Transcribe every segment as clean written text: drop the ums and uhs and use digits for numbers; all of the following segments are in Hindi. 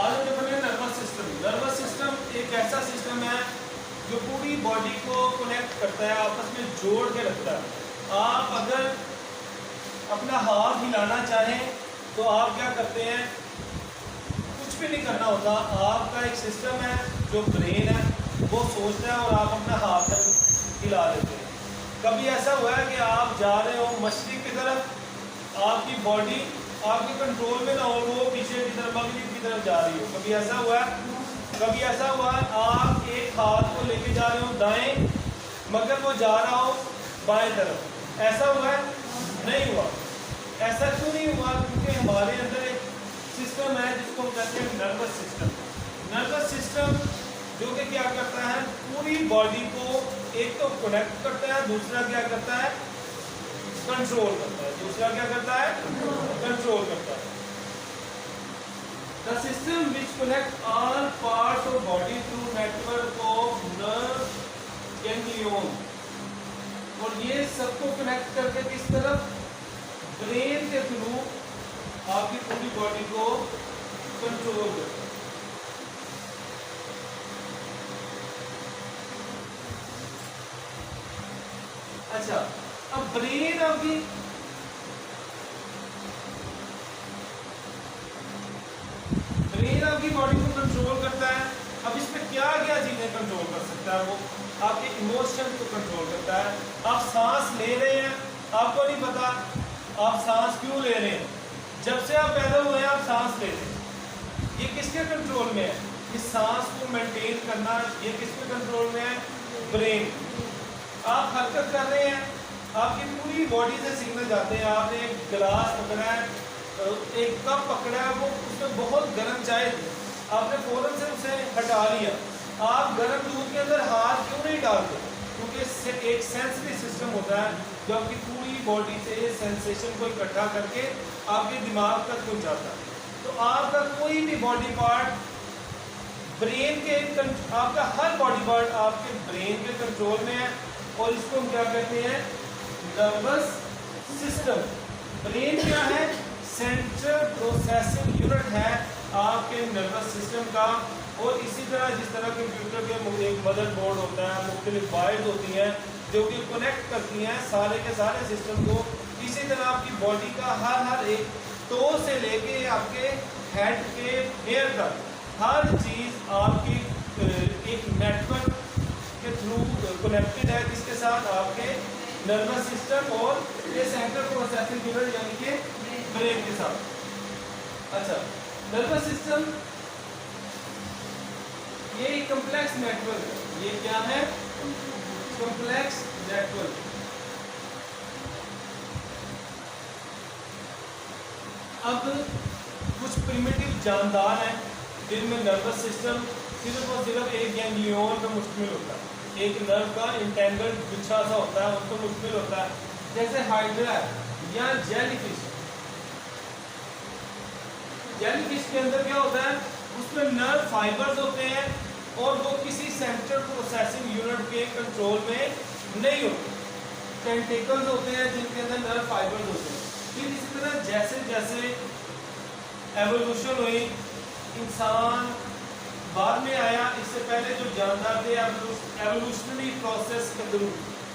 आज जो बने नर्वस सिस्टम। नर्वस सिस्टम एक ऐसा सिस्टम है जो पूरी बॉडी को कनेक्ट करता है, आपस में जोड़ के रखता है। आप अगर अपना हाथ हिलाना चाहें तो आप क्या करते हैं, कुछ भी नहीं करना होता, आपका एक सिस्टम है जो ब्रेन है वो सोचता है और आप अपना हाथ हिला देते हैं। कभी ऐसा हुआ है कि आप जा रहे हो मशरिक की तरफ, आपकी बॉडी आपके कंट्रोल में ना हो, वो पीछे की तरफ मगरिब की तरफ जा रही हो? कभी ऐसा हुआ है? कभी ऐसा हुआ है आप एक हाथ को लेके जा रहे हो दाएं मगर वो जा रहा हो बाएं तरफ? ऐसा हुआ है? नहीं हुआ। ऐसा क्यों नहीं हुआ? क्योंकि हमारे अंदर एक सिस्टम है जिसको हम कहते हैं नर्वस सिस्टम। नर्वस सिस्टम जो कि क्या करता है, पूरी बॉडी को एक तो कनेक्ट करता है, दूसरा क्या करता है, कंट्रोल करता है। दूसरा क्या करता है, कंट्रोल करता है। The system which connect all parts of body through network of nerve ganglion, और ये सबको कनेक्ट करके किस तरफ, ब्रेन के थ्रू आपकी पूरी बॉडी को कंट्रोल करता है। अच्छा, अब ब्रेन आपकी बॉडी को कंट्रोल करता है। अब इसमें क्या क्या चीजें कंट्रोल कर सकता है? वो आपके इमोशन को कंट्रोल करता है। आप सांस ले रहे हैं, आपको नहीं पता आप सांस क्यों ले रहे हैं, जब से आप पैदा हुए हैं आप सांस ले रहे हैं। ये किसके कंट्रोल में है? इस सांस को मेंटेन करना ये किसके कंट्रोल में है? ब्रेन। आप हरकत कर रहे हैं, आपकी पूरी बॉडी से सिग्नल जाते हैं। आपने एक गिलास पकड़ा है, एक कप पकड़ा है, वो उसमें बहुत गर्म चाय थी, आपने फौरन से उसे हटा लिया। आप गर्म दूध के अंदर हाथ क्यों नहीं डालते? क्योंकि इससे एक सेंसरी सिस्टम होता है जो आपकी पूरी बॉडी से सेंसेशन को इकट्ठा करके आपके दिमाग तक पहुंचाता है। तो आपका कोई भी बॉडी पार्ट ब्रेन के, आपका हर बॉडी पार्ट आपके ब्रेन के कंट्रोल में है, और इसको हम क्या कहते हैं, नर्वस सिस्टम। ब्रेन क्या है? सेंट्रल प्रोसेसिंग यूनिट है आपके नर्वस सिस्टम का। और इसी तरह जिस तरह कंप्यूटर के एक मदरबोर्ड होता है, मुख्तलिफ वायर्स होती हैं जो कि कनेक्ट करती हैं सारे के सारे सिस्टम को, इसी तरह आपकी बॉडी का हर एक टो से लेके आपके हेड के हेयर तक हर चीज़ आपकी एक नेटवर्क के थ्रू कनेक्टेड है, जिसके साथ आपके नर्वस सिस्टम और ये सेंट्रल प्रोसेसिंग यूनिट यानी कि ब्रेन के साथ। अच्छा, नर्वस सिस्टम ये कॉम्प्लेक्स नेटवर्क है। ये क्या है? Complex network. अब कुछ प्रिमिटिव जानदार हैं जिनमें नर्वस सिस्टम सिर्फ और सिर्फ एक गैंग्लियन पर मुश्तमिल होता है, एक नर्व का इंटेंगल्ड गुच्छा सा होता है, उस पर मुश्तमिल होता है। जैसे हाइड्रा या जेलीफिश। जेलीफिश के अंदर क्या होता है, उसमें नर्व फाइबर्स होते हैं और वो किसी सेंट्रल प्रोसेसिंग यूनिट के कंट्रोल में नहीं होते। टेंटिकल्स होते हैं जिनके अंदर नर्व फाइबर्स होते हैं। फिर इसी तरह जैसे जैसे एवोल्यूशन हुई, इंसान बाद में आया, इससे पहले जो जानदार थे एवोल्यूशनरी प्रोसेस के थ्रू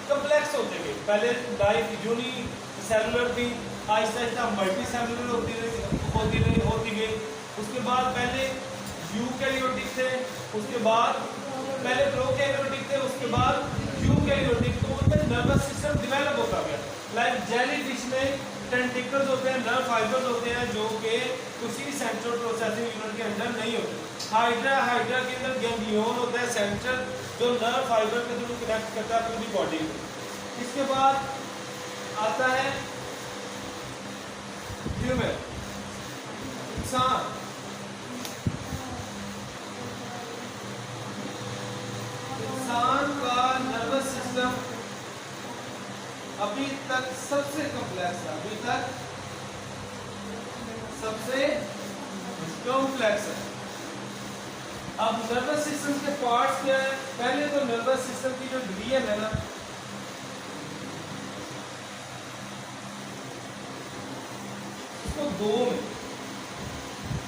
कम्प्लेक्स होते गए। पहले लाइफ यूनी सेलुलर थी, आहिस्ता आहिस्ता मल्टी सेलुलर होती गई। उसके बाद पहले यूकैरियोटिक थे, उसके बाद पहले प्रोकैरियोटिक थे, उसके बाद यूकैरियोटिक। तो उनमें नर्वस सिस्टम डेवलप होता गया। लाइक जेलीफिश में टेंटिकल्स होते हैं, नर्व फाइबर्स होते हैं जो कि किसी सेंट्रल प्रोसेसिंग यूनिट के अंदर नहीं होते। हाइड्रा के अंदर गैंग्लियन होता है सेंट्रल, जो नर्व फाइबर के थ्रू कनेक्ट करता है पूरी बॉडी को। इसके बाद आता है ह्यूमन, इंसान। इंसान का नर्वस सिस्टम अभी तक सबसे कॉम्प्लेक्स है, अभी तक सबसे कॉम्प्लेक्स है। अब नर्वस सिस्टम के पार्ट्स क्या है? पहले तो नर्वस सिस्टम की जो डिवीजन है ना, इसको दो में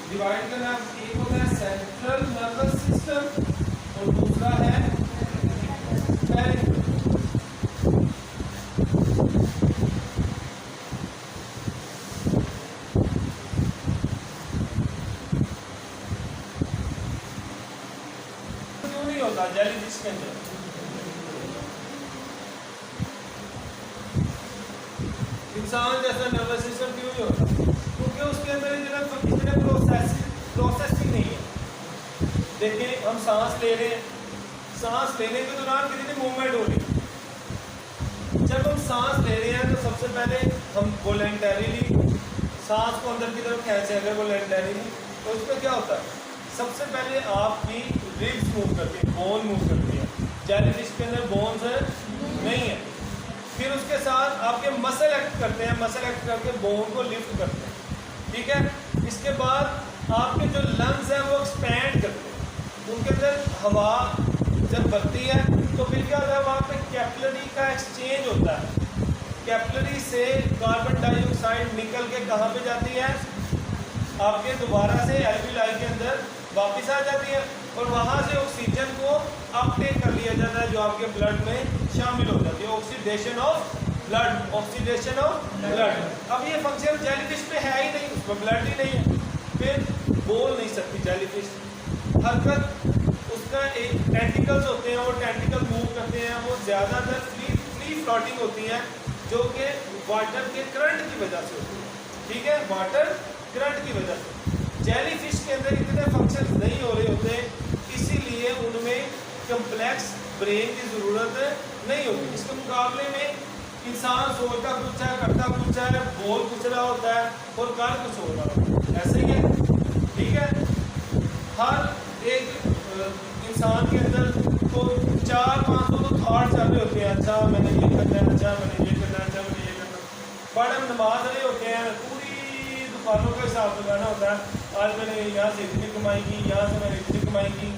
डिवाइड करना, एक होता है सेंट्रल नर्वस सिस्टम और दूसरा है पेरिफेरल। क्यों नहीं होता जेलीफिश के अंदर? इंसान जैसा नर्वस सिस्टम क्यों नहीं होता? क्योंकि उसके अंदर इतने प्रोसेसिंग नहीं है। देखिए हम सांस ले रहे हैं, सांस लेने के दौरान कितनी मूवमेंट हो रही है। जब हम सांस ले रहे हैं तो सबसे पहले हम वॉलंटरीली सांस को अंदर की तरफ खींचेंगे वॉलंटरीली, तो उसमें क्या होता है? सबसे पहले आपकी रिब्स मूव करती है, बोन मूव करती है। जेलीफिश के अंदर बोन्स नहीं है। फिर उसके साथ आपके मसल एक्ट करते हैं, मसल एक्ट करके बोन को लिफ्ट करते हैं, ठीक है। इसके बाद आपके जो लंग्स हैं वो एक्सपैंड करते हैं, उनके अंदर हवा जब बढ़ती है तो फिर क्या होता है, वहाँ पे कैपिलरी का एक्सचेंज होता है। कैपिलरी से कार्बन डाइऑक्साइड निकल के कहाँ पे जाती है? आपके दोबारा से एल्विलाई के अंदर वापस आ जाती है और वहाँ से ऑक्सीजन को अपटेक कर लिया जाता है, जो आपके ब्लड में शामिल हो जाती है। Oxidation of blood, oxidation of blood. अब ये फंक्शन जेलीफिश पे है ही नहीं, उसमें ब्लड ही नहीं है, फिर बोल नहीं सकती जेलीफिश। हरकत उसका एक टेंटिकल्स होते हैं, वो टेंटिकल मूव करते हैं, वो ज़्यादातर फ्री फ्लोटिंग होती हैं, जो कि वाटर के करंट की वजह से होती है, ठीक है, वाटर करंट की वजह से। जेलीफिश के अंदर इतने फंक्शंस नहीं हो रहे होते, इसीलिए उनमें कम्प्लेक्स ब्रेन की ज़रूरत नहीं होती। इसके मुकाबले में इंसान सोचता कुछ है, करता कुछ है, बोल कुछ रहा होता है और कर कुछ हो रहा होता है, ऐसे ही है, ठीक है। हर एक इंसान के अंदर तो 400-500 तो थॉट चल रहे होते हैं, अच्छा मैंने ये करना है, अच्छा मैंने ये करना है, अच्छा मैंने ये करना है। बट हम नमाज रहे होते हैं, पूरी दुकानों का हिसाब लगाना होता है, आज मैंने यहाँ से इतनी कमाई की, यहाँ से मैंने इतनी कमाई की,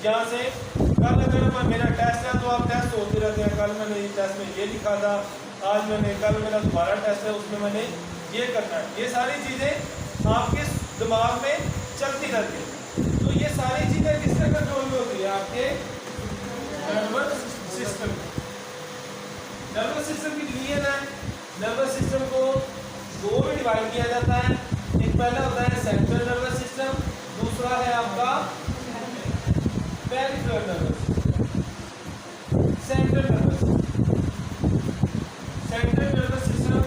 यहाँ से कल अगर मेरा टेस्ट है तो आप टेस्ट होते रहते हैं, कल मैंने ये टेस्ट में ये लिखा था, आज मैंने कल मेरा दोबारा टेस्ट है उसमें मैंने ये करना है। ये सारी चीज़ें आपके दिमाग में चलती रहती हैं। तो ये सारी चीज़ें किसके कंट्रोल में होती है? आपके नर्वस सिस्टम। नर्वस सिस्टम की डिवीजन है, नर्वस सिस्टम को दो में डिवाइड किया जाता है। एक पहला होता है सेंट्रल नर्वस सिस्टम, दूसरा है आपका peripheral nervous system. Central nervous system, central nervous system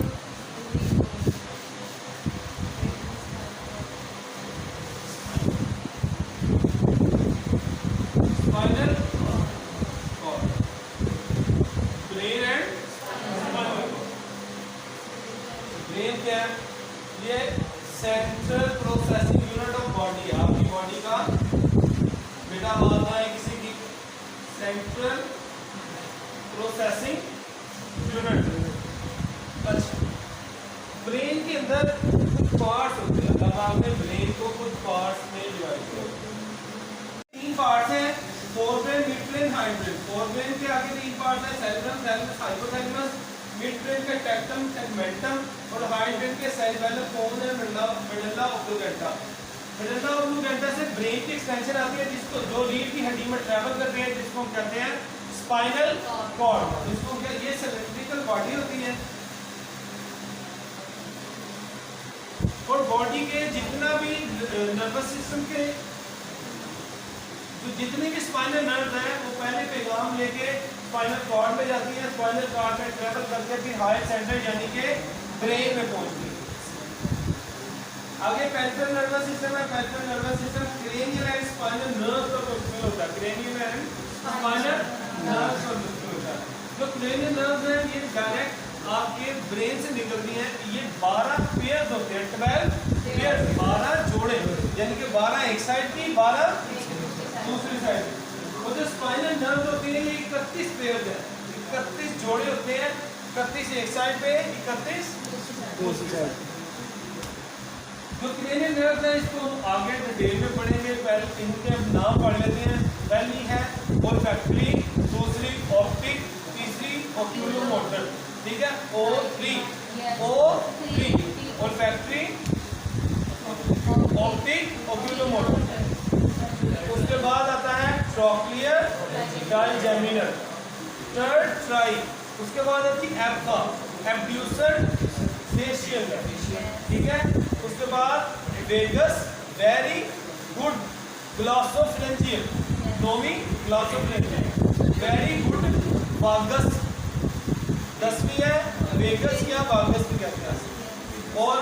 spinal cord, brain and spinal cord. Brain क्या है? ये central processing unit of body है, आपकी बॉडी का बेटा आवाज है किसी की, सेंट्रल प्रोसेसिंग यूनिट। अच्छा, ब्रेन के अंदर कुछ पार्ट्स होते हैं, अब आपने ब्रेन को कुछ पार्ट्स में डिवाइड किया। 3 पार्ट्स हैं, फोरब्रेन, मिडब्रेन, हाइंडब्रेन। फोरब्रेन के आगे 3 पार्ट्स हैं, सेरेब्रम, थैलेमस, हाइपोथैलेमस। मिडब्रेन के टेक्टम, टेगमेंटम और हाइंडब्रेन के cerebellum, pons and medulla oblongata. Medulla oblongata से ब्रेन की एक्सटेंशन आती है, जिसको जो रीढ़ की हड्डी में ट्रैवल करते हैं, जिसको हम कहते हैं स्पाइनल कॉर्ड, जिसको क्या ये सिलेंड्रिकल बॉडी होती है। और बॉडी के जितना भी नर्वस सिस्टम के जो जितने भी स्पाइनल नर्व हैं वो पहले पैगाम लेके स्पाइनल कॉर्ड में जाती है, स्पाइनल कॉर्ड में ट्रैवल करके फिर हायर सेंटर यानी कि ब्रेन में पहुंचती है। आगे पेरिफेरल नर्वस सिस्टम है, peripheral nervous system cranial and spinal nerves पर मुश्किल होता है, क्रेनियल एंड स्पाइनल नर्व्स पर मुश्किल होता है। जो क्रेनियल नर्व्स हैं ये डायरेक्ट आपके ब्रेन से निकलती हैं, ये 12 पेयर्स होते हैं, 12 पेयर्स, 12 जोड़े, यानी कि 12 एक साइड की, 12 दूसरी साइड। और जो स्पाइनल नर्व होती है ये 31 पेयर्स है, 31 जोड़े होते हैं, 31 एक साइड पे, 31 दूसरी साइड। जो क्रेनियल नर्व है इसको हम आगे डिटेल में पढ़ेंगे, पहले इनके हम नाम पढ़ लेते हैं। पहली है ओल्फैक्टरी, दूसरी ऑप्टिक, तीसरी ओक्यूलोमोटर, ठीक है, O3 ओल्फैक्टरी, ऑप्टिक ओक्यूलोमोटर। उसके बाद आता है ट्रॉक्लियर ट्राइजेमिनल, थर्ड ट्राई। उसके बाद आती है एप्पा, एब्ड्यूसर फेशियल, ठीक है। उसके बाद वेगस वेरी गुड ग्लॉसोफिलेंजियल, नोमी ग्लॉसोफिलेंजियल, वेरी गुड वागस। 10वीं है वेगस या वागस भी कहते हैं। और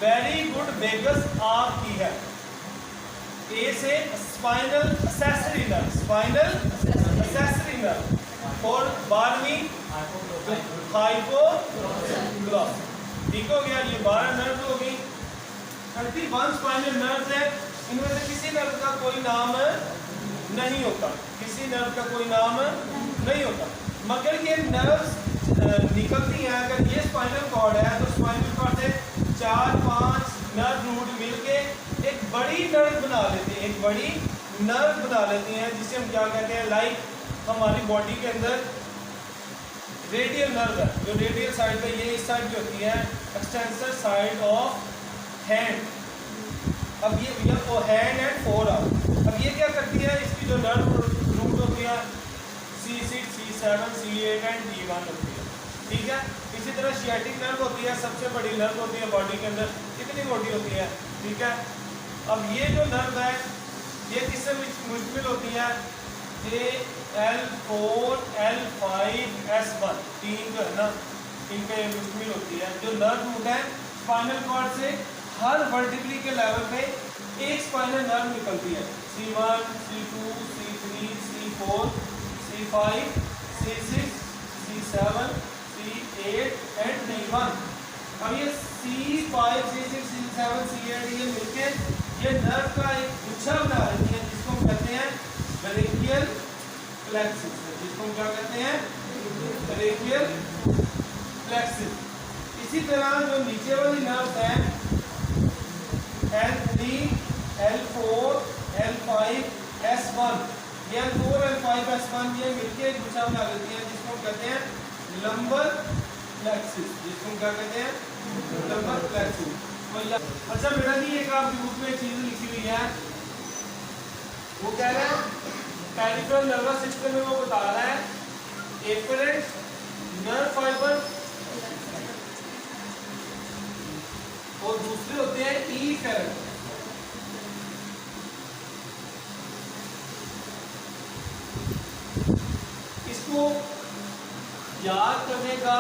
वेरी गुड वेगस आर की है। ए से spinal accessory nerve, spinal accessory nerve. और 12वीं हाइपोग्लॉस, ठीक हो गया। ये 12 नर्व हो गई। 31 स्पाइनल नर्व है। इनमें से किसी नर्व का कोई नाम नहीं होता, किसी नर्व का कोई नाम नहीं होता, मगर ये नर्व्स निकलती हैं। अगर ये स्पाइनल कॉर्ड है तो स्पाइनल कॉर्ड से 4-5 नर्व रूट मिलके एक बड़ी नर्व बना लेते हैं, एक बड़ी नर्व बना लेती हैं, जिसे हम क्या कहते हैं, लाइक हमारी बॉडी के अंदर रेडियल नर्व है, जो रेडियल साइड पे ये इस साइड पे होती है, एक्सटेंसर साइड ऑफ हैंड। अब ये हैंड एंड फोर आर्म। अब ये क्या करती है, इसकी जो नर्व रूट होती है C6, C7, C8 and D1 होती है, ठीक है। इसी तरह शियाटिक नर्व होती है, सबसे बड़ी नर्व होती है बॉडी के अंदर, कितनी मोटी होती है, ठीक है। अब ये जो नर्व है ये किससे मुश्किल होती है, ये L4, L5, S1 तीन जो है ना, इनका ये मुश्किल होती है। जो नर्व रूट है स्पाइनल कॉर्ड से हर वर्टिब्रली के लेवल पे एक स्पाइनल नर्व निकलती है, C1, C2, C3, C4, C5, C6, C7, C8 and D1। अब ये C5, C6, C7, C8 ये मिलके ये नर्व का एक गुच्छा बना रही है, जिसको हम कहते हैं ब्रेकियल प्लेक्सिस, जिसको हम क्या कहते हैं, ब्रेकियल प्लेक्सिस। इसी तरह जो नीचे वाली नर्व है L3, L4, L5, S1, ये L4, L5, S1 ये मिलके एक गुच्छा बना लेती है, जिसको हम कहते हैं लंबर प्लेक्सिस, जिसको हम क्या कहते हैं, लंबर प्लेक्सिस। अच्छा बेटा जी, एक आपकी बुक में चीज लिखी हुई है, वो कह रहा है पेरिफेरल नर्वस सिस्टम में वो बता रहा है एफरेंट नर्व फाइबर और दूसरे होते हैं इफेरेंट। इसको याद करने का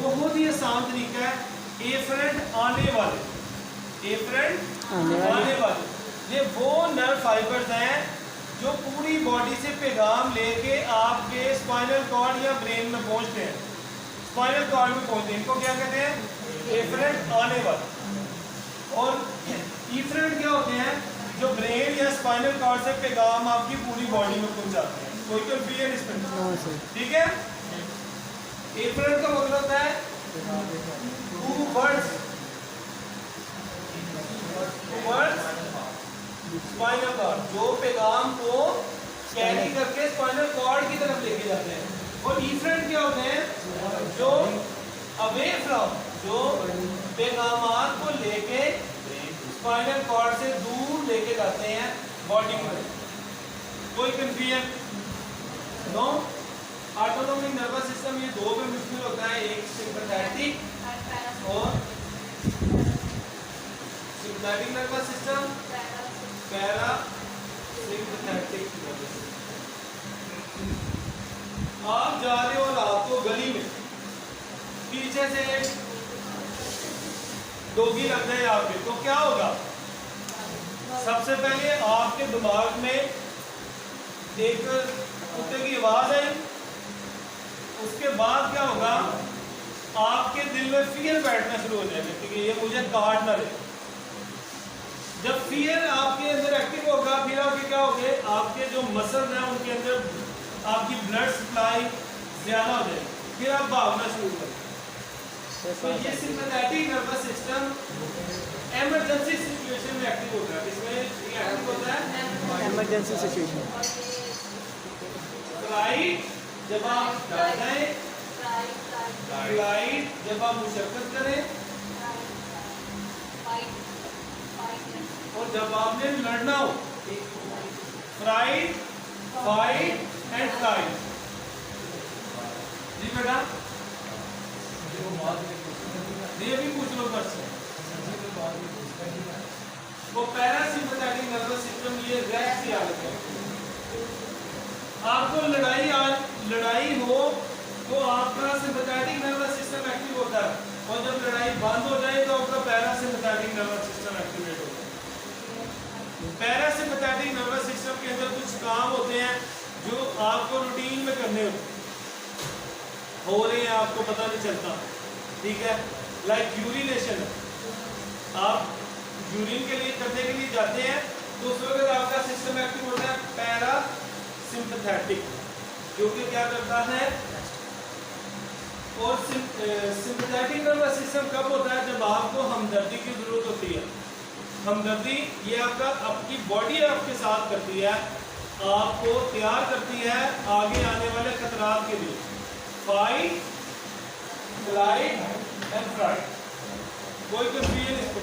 बहुत ही आसान तरीका है, एफरेंट आने वाले, एफरेंट आने वाले। ये वो नर्व फाइबर्स हैं जो पूरी बॉडी से पैगाम लेके आपके स्पाइनल कॉर्ड या ब्रेन में पहुंचते हैं, स्पाइनल कॉर्ड में पहुंचते हैं, इनको क्या कहते हैं, एफरेंट आने वाले। और इफरेंट क्या होते हैं, जो ब्रेन या स्पाइनल कॉर्ड से पैगाम आपकी पूरी बॉडी में पहुंचाते हैं। कोई कंफ्यूजन इसमें, ठीक है। एफरेंट का मतलब होता है टू वर्ड्स स्पाइनल कॉर्ड, जो पैगाम को कैरी करके स्पाइनल कॉर्ड की तरफ लेके जाते हैं। और इफरेंट क्या होते हैं, जो अवे फ्रॉम, जो पैगामात को लेके स्पाइनल कॉर्ड से दूर लेके जाते हैं बॉडी में। कोई confusion no. Autonomic nervous system ये दो में मुश्किल होता है, एक सिंपैथेटिक और sympathetic nervous system, parasympathetic nervous system. आप जा रहे हो रात को गली में, पीछे से डोगी लग जाए आपके, तो क्या होगा, सबसे पहले आपके दिमाग में एक कुत्ते की आवाज आई, उसके बाद क्या होगा, आपके दिल में फियर बैठना शुरू हो जाएगा क्योंकि ये मुझे काट ना ले। जब फियर आपके अंदर एक्टिव होगा, फिर आपके क्या होंगे, आपके जो मसल हैं उनके अंदर आपकी ब्लड सप्लाई ज्यादा हो जाएगी, फिर आप भागना शुरू करेंगे। तो ये sympathetic nervous system emergency situation में एक्टिव होता है। इसमें एक्टिव होता है इमरजेंसी सिचुएशन, फ्लाइट जब आप डर जाए, फ्लाइट जब आप मुशक्कत करें, और जब आपने लड़ना हो, फ्राइट, फाइट एंड फ्लाइट। जी बेटा, ये भी पूछ लो क्वेश्चन। वो पैरासिम्पैथेटिक नर्वस सिस्टम ये रेस्ट की हालत है। आपको लड़ाई हो तो आपका सिम्पैथेटिक नर्वस सिस्टम एक्टिव होता है, और जब लड़ाई बंद हो जाए तो आपका पैरासिम्पैथेटिक नर्वस सिस्टम एक्टिवेट होता है। पैरासिम्पैथेटिक नर्वस सिस्टम के अंदर कुछ काम होते हैं जो आपको रूटीन में करने हो रहे हैं, आपको पता नहीं चलता, ठीक है। लाइक यूरिनेशन, आप यूरिन के लिए करने के लिए जाते हैं तो उस वक्त आपका सिस्टम एक्टिव होता है पैरासिम्पैथेटिक, जो कि क्या करता है। और सिम्पैथेटिक नर्वस सिस्टम कब होता है, जब आपको हमदर्दी की जरूरत होती है। हमदर्दी ये आपकी बॉडी आपके साथ करती है, आपको तैयार करती है आगे आने वाले खतरात के लिए। फाइट, फ्लाइट एंड फ्राइट, कोई कंफ्यूजन इसको